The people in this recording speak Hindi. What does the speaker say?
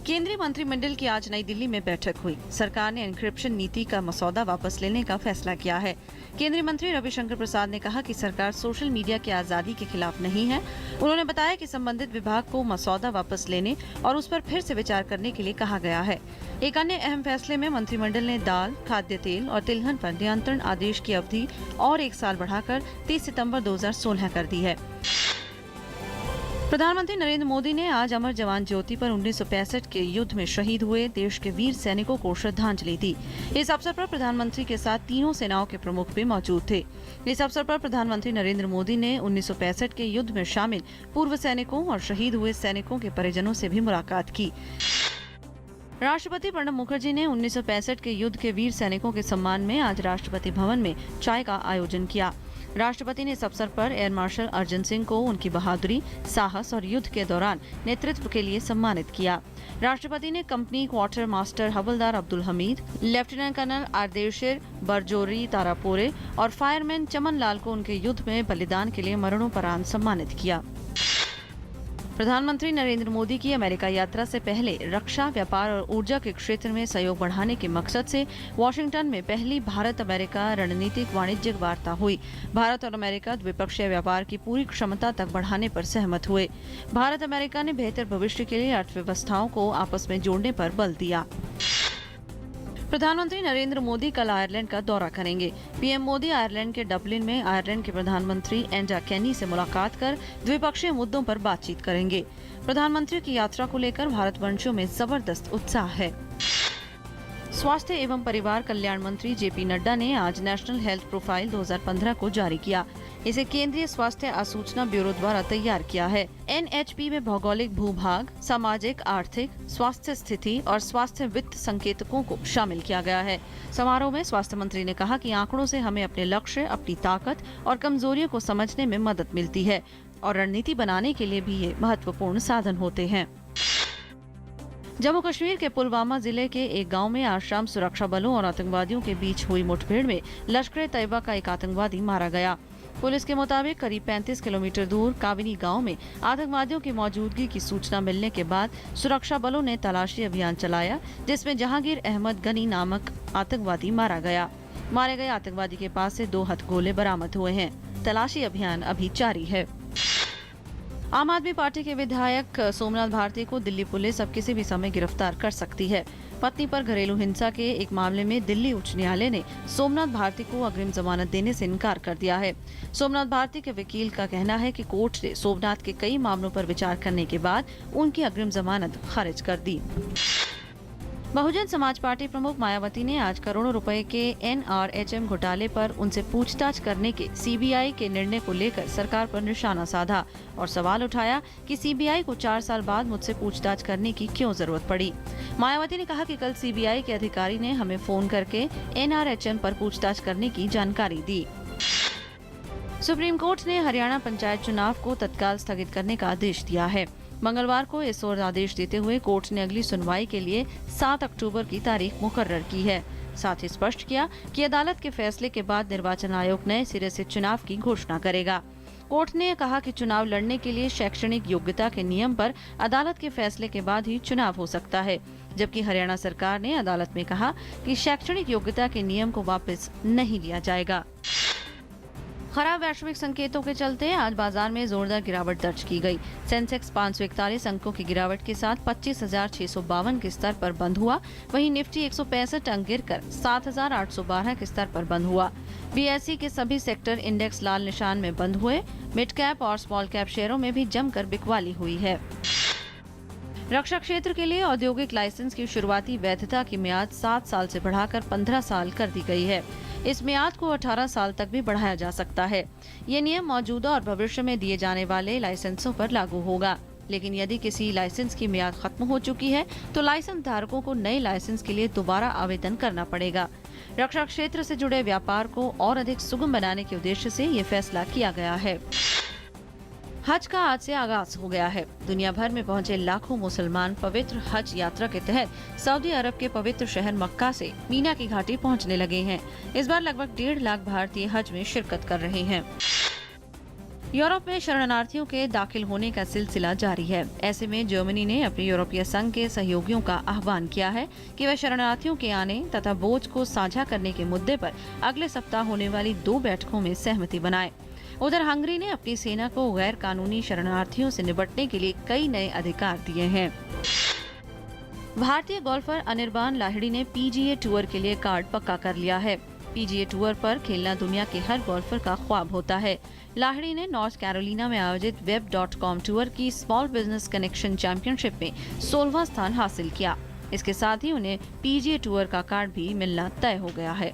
केंद्रीय मंत्रिमंडल की आज नई दिल्ली में बैठक हुई। सरकार ने एन्क्रिप्शन नीति का मसौदा वापस लेने का फैसला किया है। केंद्रीय मंत्री रविशंकर प्रसाद ने कहा कि सरकार सोशल मीडिया की आजादी के खिलाफ नहीं है। उन्होंने बताया कि संबंधित विभाग को मसौदा वापस लेने और उस पर फिर से विचार करने के लिए कहा गया है। एक अन्य अहम फैसले में मंत्रिमंडल ने दाल, खाद्य तेल और तिलहन पर नियंत्रण आदेश की अवधि और 1 साल बढ़ाकर 30 सितंबर 2016 कर दी है। प्रधानमंत्री नरेंद्र मोदी ने आज अमर जवान ज्योति पर 1965 के युद्ध में शहीद हुए देश के वीर सैनिकों को श्रद्धांजलि दी। इस अवसर पर प्रधानमंत्री के साथ तीनों सेनाओं के प्रमुख भी मौजूद थे। इस अवसर पर प्रधानमंत्री नरेंद्र मोदी ने 1965 के युद्ध में शामिल पूर्व सैनिकों और शहीद हुए सैनिकों के परिजनों से भी मुलाकात की। राष्ट्रपति प्रणब मुखर्जी ने 1965 के युद्ध के वीर सैनिकों के सम्मान में आज राष्ट्रपति भवन में चाय का आयोजन किया। राष्ट्रपति ने इस अवसर पर एयर मार्शल अर्जन सिंह को उनकी बहादुरी, साहस और युद्ध के दौरान नेतृत्व के लिए सम्मानित किया। राष्ट्रपति ने कंपनी क्वार्टर मास्टर हवलदार अब्दुल हमीद, लेफ्टिनेंट कर्नल आरदेशिर बरजोरी तारापोरे और फायरमैन चमन लाल को उनके युद्ध में बलिदान के लिए मरणोपरांत सम्मानित किया। प्रधानमंत्री नरेंद्र मोदी की अमेरिका यात्रा से पहले रक्षा, व्यापार और ऊर्जा के क्षेत्र में सहयोग बढ़ाने के मकसद से वॉशिंगटन में पहली भारत अमेरिका रणनीतिक वाणिज्यिक वार्ता हुई। भारत और अमेरिका द्विपक्षीय व्यापार की पूरी क्षमता तक बढ़ाने पर सहमत हुए। भारत अमेरिका ने बेहतर भविष्य के लिए अर्थव्यवस्थाओं को आपस में जोड़ने पर बल दिया। प्रधानमंत्री नरेंद्र मोदी कल आयरलैंड का दौरा करेंगे। पीएम मोदी आयरलैंड के डबलिन में आयरलैंड के प्रधानमंत्री एंडा केनी से मुलाकात कर द्विपक्षीय मुद्दों पर बातचीत करेंगे। प्रधानमंत्री की यात्रा को लेकर भारतवंशियों में जबरदस्त उत्साह है। स्वास्थ्य एवं परिवार कल्याण मंत्री जेपी नड्डा ने आज नेशनल हेल्थ प्रोफाइल 2015 को जारी किया। इसे केंद्रीय स्वास्थ्य आसूचना ब्यूरो द्वारा तैयार किया है। एनएचपी में भौगोलिक भूभाग, सामाजिक, आर्थिक, स्वास्थ्य स्थिति और स्वास्थ्य वित्त संकेतकों को शामिल किया गया है। समारोह में स्वास्थ्य मंत्री ने कहा कि आंकड़ों से हमें अपने लक्ष्य, अपनी ताकत और कमजोरियों को समझने में मदद मिलती है और रणनीति बनाने के लिए भी ये महत्वपूर्ण साधन होते हैं। जम्मू कश्मीर के पुलवामा जिले के एक गांव में आज शाम सुरक्षा बलों और आतंकवादियों के बीच हुई मुठभेड़ में लश्कर-ए-तैयबा का एक आतंकवादी मारा गया। पुलिस के मुताबिक करीब 35 किलोमीटर दूर काविनी गांव में आतंकवादियों की मौजूदगी की सूचना मिलने के बाद सुरक्षा बलों ने तलाशी अभियान चलाया, जिसमें जहांगीर अहमद गनी नामक आतंकवादी मारा गया। मारे गए आतंकवादी के पास से 2 हथगोले बरामद हुए हैं। तलाशी अभियान अभी जारी है। आम आदमी पार्टी के विधायक सोमनाथ भारती को दिल्ली पुलिस अब किसी भी समय गिरफ्तार कर सकती है। पत्नी पर घरेलू हिंसा के एक मामले में दिल्ली उच्च न्यायालय ने सोमनाथ भारती को अग्रिम जमानत देने से इनकार कर दिया है। सोमनाथ भारती के वकील का कहना है कि कोर्ट ने सोमनाथ के कई मामलों पर विचार करने के बाद उनकी अग्रिम जमानत खारिज कर दी। बहुजन समाज पार्टी प्रमुख मायावती ने आज करोड़ों रुपए के एनआरएचएम घोटाले पर उनसे पूछताछ करने के सीबीआई के निर्णय को लेकर सरकार पर निशाना साधा और सवाल उठाया कि सीबीआई को 4 साल बाद मुझसे पूछताछ करने की क्यों जरूरत पड़ी। मायावती ने कहा कि कल सीबीआई के अधिकारी ने हमें फोन करके एनआरएचएम पर पूछताछ करने की जानकारी दी। सुप्रीम कोर्ट ने हरियाणा पंचायत चुनाव को तत्काल स्थगित करने का आदेश दिया है। मंगलवार को इस ओर आदेश देते हुए कोर्ट ने अगली सुनवाई के लिए 7 अक्टूबर की तारीख मुकर्रर की है। साथ ही स्पष्ट किया कि अदालत के फैसले के बाद निर्वाचन आयोग नए सिरे से चुनाव की घोषणा करेगा। कोर्ट ने कहा कि चुनाव लड़ने के लिए शैक्षणिक योग्यता के नियम पर अदालत के फैसले के बाद ही चुनाव हो सकता है, जबकि हरियाणा सरकार ने अदालत में कहा कि शैक्षणिक योग्यता के नियम को वापस नहीं लिया जाएगा। खराब वैश्विक संकेतों के चलते आज बाजार में जोरदार गिरावट दर्ज की गई। सेंसेक्स 541 अंकों की गिरावट के साथ 25,652 के स्तर पर बंद हुआ। वहीं निफ्टी 165 अंक गिरकर 7,812 के स्तर पर बंद हुआ। बीएसई के सभी सेक्टर इंडेक्स लाल निशान में बंद हुए। मिड कैप और स्मॉल कैप शेयरों में भी जमकर बिकवाली हुई है। रक्षा क्षेत्र के लिए औद्योगिक लाइसेंस की शुरुआती वैधता की मियाद 7 साल से बढ़ाकर 15 साल कर दी गई है। इस मियाद को 18 साल तक भी बढ़ाया जा सकता है। ये नियम मौजूदा और भविष्य में दिए जाने वाले लाइसेंसों पर लागू होगा, लेकिन यदि किसी लाइसेंस की मियाद खत्म हो चुकी है तो लाइसेंस धारकों को नए लाइसेंस के लिए दोबारा आवेदन करना पड़ेगा। रक्षा क्षेत्र से जुड़े व्यापार को और अधिक सुगम बनाने के उद्देश्य से ये फैसला किया गया है। हज का आज से आगाज हो गया है। दुनिया भर में पहुंचे लाखों मुसलमान पवित्र हज यात्रा के तहत सऊदी अरब के पवित्र शहर मक्का से मीना की घाटी पहुंचने लगे हैं। इस बार लगभग 1.5 लाख भारतीय हज में शिरकत कर रहे हैं। यूरोप में शरणार्थियों के दाखिल होने का सिलसिला जारी है। ऐसे में जर्मनी ने अपने यूरोपीय संघ के सहयोगियों का आह्वान किया है कि वे शरणार्थियों के आने तथा बोझ को साझा करने के मुद्दे पर अगले सप्ताह होने वाली 2 बैठकों में सहमति बनाए। उधर हंगरी ने अपनी सेना को गैर कानूनी शरणार्थियों से निपटने के लिए कई नए अधिकार दिए हैं। भारतीय गोल्फर अनिर्बान लाहिड़ी ने पीजीए टूर के लिए कार्ड पक्का कर लिया है। पीजीए टूर पर खेलना दुनिया के हर गोल्फर का ख्वाब होता है। लाहिड़ी ने नॉर्थ कैरोलिना में आयोजित web.com टूर की स्मॉल बिजनेस कनेक्शन चैंपियनशिप में 16वां स्थान हासिल किया। इसके साथ ही उन्हें पीजीए टूर का कार्ड भी मिलना तय हो गया है।